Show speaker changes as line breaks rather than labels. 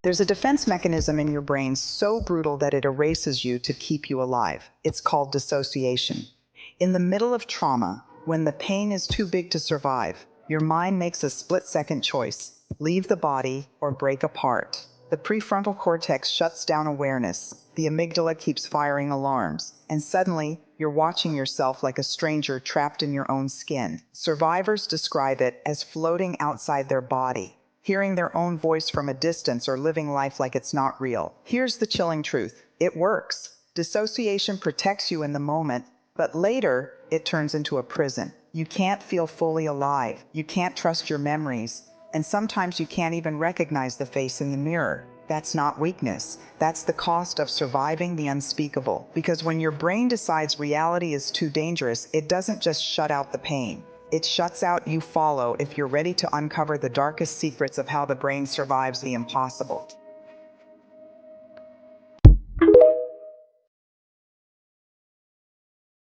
There's a defense mechanism in your brain so brutal that it erases you to keep you alive. It's called dissociation. In the middle of trauma, when the pain is too big to survive, your mind makes a split-second choice: leave the body or break apart. The prefrontal cortex shuts down awareness, the amygdala keeps firing alarms, and suddenly you're watching yourself like a stranger trapped in your own skin. Survivors describe it as floating outside their body, hearing their own voice from a distance or living life like it's not real. Here's the chilling truth: it works. Dissociation protects you in the moment, but later it turns into a prison. You can't feel fully alive. You can't trust your memories. And sometimes you can't even recognize the face in the mirror. That's not weakness. That's the cost of surviving the unspeakable. Because when your brain decides reality is too dangerous, it doesn't just shut out the pain. It shuts out you follow if you're ready to uncover the darkest secrets of how the brain survives the impossible.